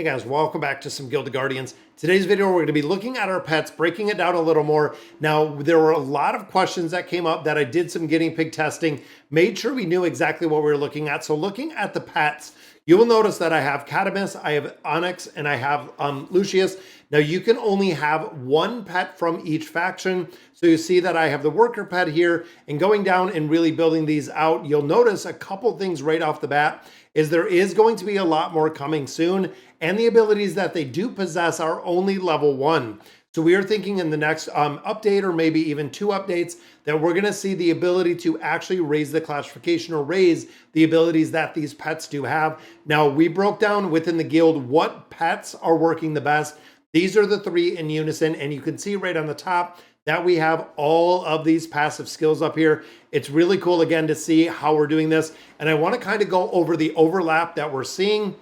Hey guys, welcome back to some Gilded Guardians. Today's video, we're going to be looking at our pets, breaking it down a little more. Now, there were a lot of questions that came up that I did some guinea pig testing, made sure we knew exactly what we were looking at. So looking at the pets, you will notice that I have Catamus, I have Onyx, and I have Lucius. Now you can only have one pet from each faction. So you see that I have the worker pet here, and going down and really building these out, you'll notice a couple things right off the bat is there is going to be a lot more coming soon, and the abilities that they do possess are only level 1. So we are thinking in the next update, or maybe even 2 updates, that we're going to see the ability to actually raise the classification or raise the abilities that these pets do have. Now, we broke down within the guild what pets are working the best. These are the 3 in unison, and you can see right on the top that we have all of these passive skills up here. It's really cool, again, to see how we're doing this. And I want to kind of go over the overlap that we're seeing,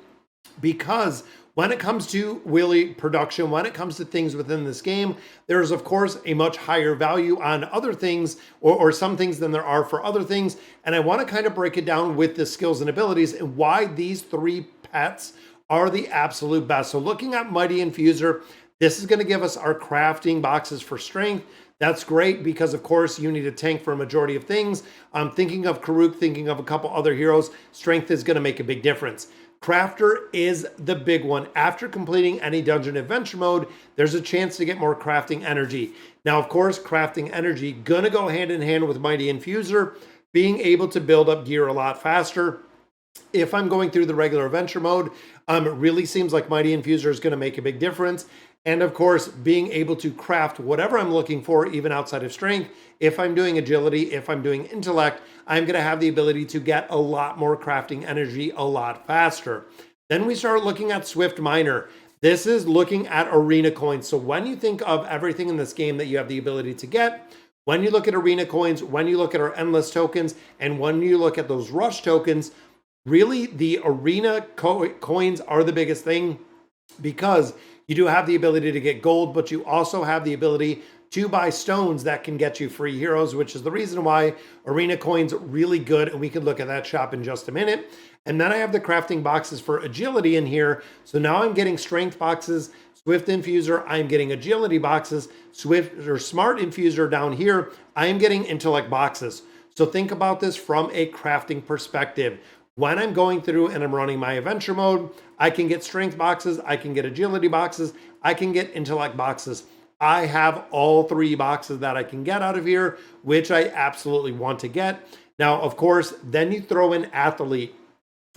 because when it comes to really production, when it comes to things within this game, there's of course a much higher value on other things or some things than there are for other things. And I want to kind of break it down with the skills and abilities and why these 3 pets are the absolute best. So looking at Mighty Infuser, this is going to give us our crafting boxes for strength. That's great because, of course, you need a tank for a majority of things. I'm thinking of Karuk, thinking of a couple other heroes. Strength is going to make a big difference. Crafter is the big one. After completing any dungeon adventure mode, there's a chance to get more crafting energy. Now, of course, crafting energy going to go hand in hand with Mighty Infuser, being able to build up gear a lot faster. If I'm going through the regular adventure mode, it really seems like Mighty Infuser is going to make a big difference. And of course, being able to craft whatever I'm looking for, even outside of strength. If I'm doing agility, if I'm doing intellect, I'm going to have the ability to get a lot more crafting energy a lot faster. Then we start looking at Swift Miner. This is looking at arena coins. So when you think of everything in this game that you have the ability to get, when you look at arena coins, when you look at our endless tokens, and when you look at those rush tokens, really the arena coins are the biggest thing, because you do have the ability to get gold, but you also have the ability to buy stones that can get you free heroes, which is the reason why arena coins are really good. And we can look at that shop in just a minute. And then I have the crafting boxes for agility in here. So now I'm getting strength boxes, Swift Infuser, I'm getting agility boxes, Swift or Smart Infuser down here, I am getting intellect boxes. So think about this from a crafting perspective. When I'm going through and I'm running my adventure mode, I can get strength boxes, I can get agility boxes, I can get intellect boxes. I have all 3 boxes that I can get out of here, which I absolutely want to get. Now, of course, then you throw in athlete.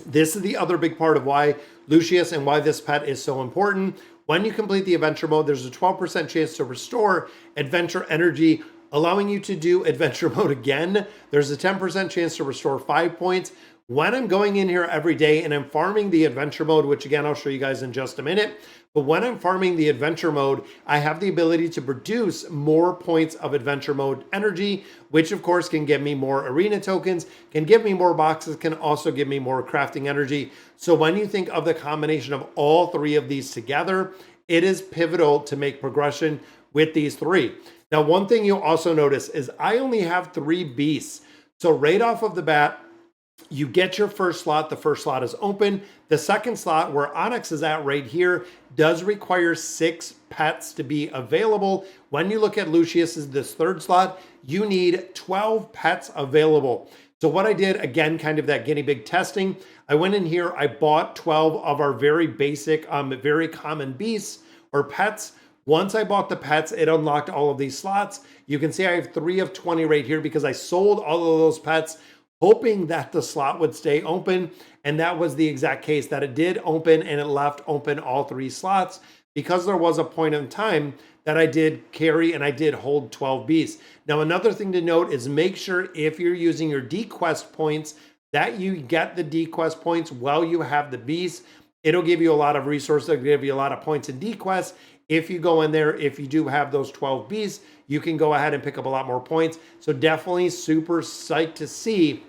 This is the other big part of why Lucius and why this pet is so important. When you complete the adventure mode, there's a 12% chance to restore adventure energy, allowing you to do adventure mode again. There's a 10% chance to restore 5 points. When I'm going in here every day and I'm farming the adventure mode, which again, I'll show you guys in just a minute, but when I'm farming the adventure mode, I have the ability to produce more points of adventure mode energy, which of course can give me more arena tokens, can give me more boxes, can also give me more crafting energy. So when you think of the combination of all 3 of these together, it is pivotal to make progression with these 3. Now, one thing you'll also notice is I only have 3 beasts. So right off of the bat, you get your first slot. The first slot is open. The second slot, where Onyx is at right here, does require 6 pets to be available. When you look at Lucius's, this 3rd slot, you need 12 pets available. So what I did, again, kind of that guinea pig testing, I went in here, I bought 12 of our very basic, very common beasts or pets. Once I bought the pets, it unlocked all of these slots. You can see I have 3 of 20 right here because I sold all of those pets, hoping that the slot would stay open. And that was the exact case, that it did open, and it left open all 3 slots, because there was a point in time that I did carry and I did hold 12 beasts. Now, another thing to note is make sure if you're using your D-Quest points that you get the D-Quest points while you have the beasts. It'll give you a lot of resources, it'll give you a lot of points in D-Quest. If you go in there, if you do have those 12 beasts, you can go ahead and pick up a lot more points. So definitely super psyched to see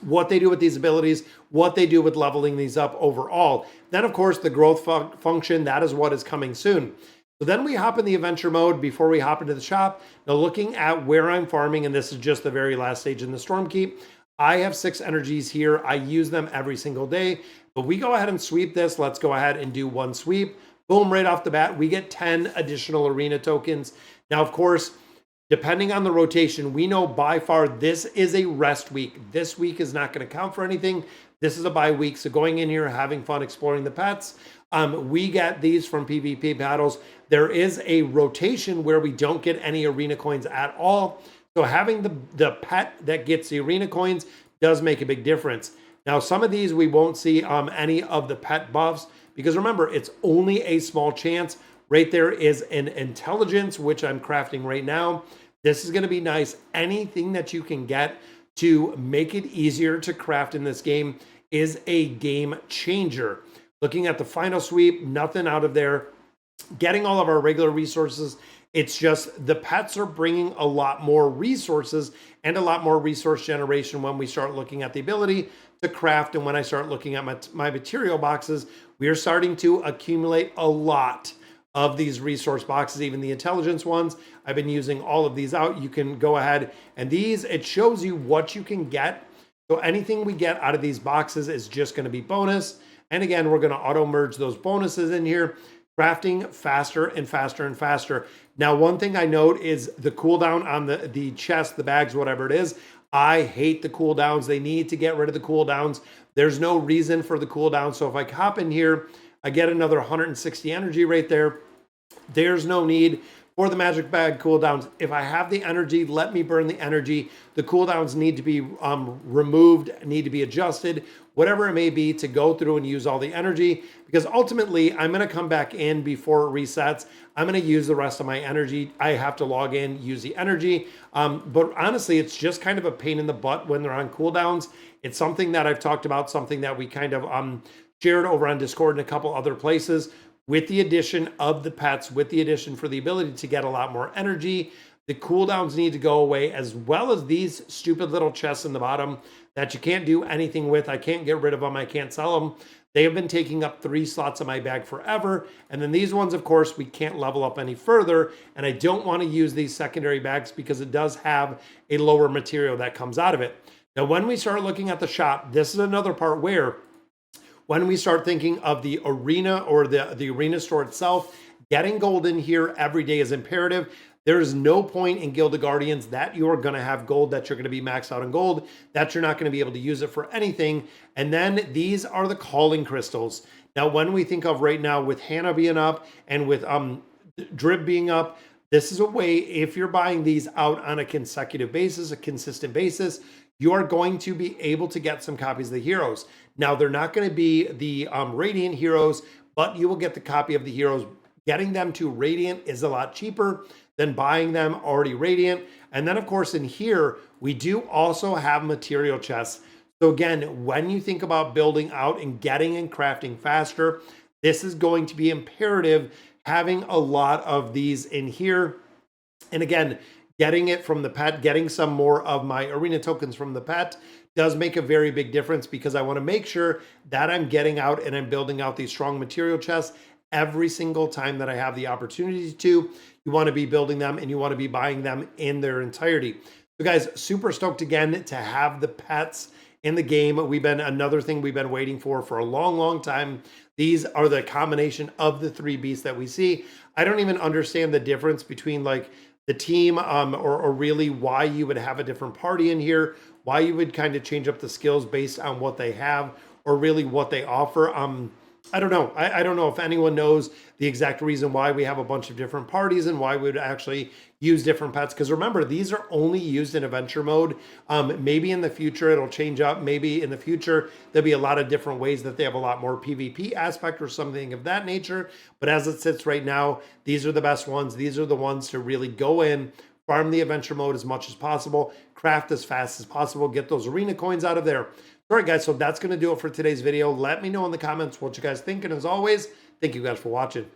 what they do with these abilities, what they do with leveling these up overall. Then, of course, the growth function, that is what is coming soon. So then we hop in the adventure mode before we hop into the shop. Now, looking at where I'm farming, and this is just the very last stage in the Stormkeep, I have 6 energies here. I use them every single day, but we go ahead and sweep this. Let's go ahead and do one sweep. Boom, right off the bat, we get 10 additional arena tokens. Now, of course, depending on the rotation, we know by far this is a rest week. This week is not going to count for anything. This is a bye week. So going in here, having fun exploring the pets. We get these from PvP battles. There is a rotation where we don't get any arena coins at all. So having the pet that gets the arena coins does make a big difference. Now, some of these we won't see any of the pet buffs because remember, it's only a small chance. Right there is an intelligence, which I'm crafting right now. This is going to be nice. Anything that you can get to make it easier to craft in this game is a game changer. Looking at the final sweep, nothing out of there. Getting all of our regular resources. It's just the pets are bringing a lot more resources and a lot more resource generation when we start looking at the ability to craft. And when I start looking at my material boxes, we are starting to accumulate a lot of these resource boxes, even the intelligence ones. I've been using all of these out. You can go ahead and these, it shows you what you can get. So anything we get out of these boxes is just going to be bonus. And again, we're going to auto merge those bonuses in here, crafting faster and faster and faster. Now, one thing I note is the cooldown on the chest, the bags, whatever it is. I hate the cooldowns. They need to get rid of the cooldowns. There's no reason for the cooldown. So if I hop in here, I get another 160 energy right there. There's no need for the magic bag cooldowns. If I have the energy, let me burn the energy. The cooldowns need to be removed, need to be adjusted, whatever it may be, to go through and use all the energy, because ultimately I'm going to come back in before it resets. I'm going to use the rest of my energy. I have to log in, use the energy. But honestly, it's just kind of a pain in the butt when they're on cooldowns. It's something that I've talked about, something that we kind of shared over on Discord and a couple other places. With the addition of the pets, with the addition for the ability to get a lot more energy, the cooldowns need to go away, as well as these stupid little chests in the bottom that you can't do anything with. I can't get rid of them. I can't sell them. They have been taking up 3 slots in my bag forever. And then these ones, of course, we can't level up any further. And I don't want to use these secondary bags because it does have a lower material that comes out of it. Now, when we start looking at the shop, this is another part where when we start thinking of the arena or the arena store itself, getting gold in here every day is imperative. There is no point in Guild of Guardians that you're going to have gold, that you're going to be maxed out on gold, that you're not going to be able to use it for anything. And then these are the calling crystals. Now, when we think of right now with Hannah being up and with Drib being up, this is a way, if you're buying these out on a consecutive basis, a consistent basis, you are going to be able to get some copies of the heroes. Now, they're not going to be the Radiant heroes, but you will get the copy of the heroes. Getting them to Radiant is a lot cheaper than buying them already Radiant. And then, of course, in here, we do also have material chests. So again, when you think about building out and getting and crafting faster, this is going to be imperative, having a lot of these in here. And again, getting it from the pet, getting some more of my arena tokens from the pet does make a very big difference, because I want to make sure that I'm getting out and I'm building out these strong material chests every single time that I have the opportunity to. You want to be building them and you want to be buying them in their entirety. So guys, super stoked again to have the pets in the game. Another thing we've been waiting for a long, long time. These are the combination of the 3 beasts that we see. I don't even understand the difference between like the team or really why you would have a different party in here, why you would kind of change up the skills based on what they have or really what they offer. I don't know. I don't know if anyone knows the exact reason why we have a bunch of different parties and why we would actually use different pets. Because remember, these are only used in adventure mode. Maybe in the future it'll change up. Maybe in the future there'll be a lot of different ways that they have a lot more PvP aspect or something of that nature. But as it sits right now, these are the best ones. These are the ones to really go in, farm the adventure mode as much as possible, craft as fast as possible, get those arena coins out of there. All right, guys, so that's going to do it for today's video. Let me know in the comments what you guys think. And as always, thank you guys for watching.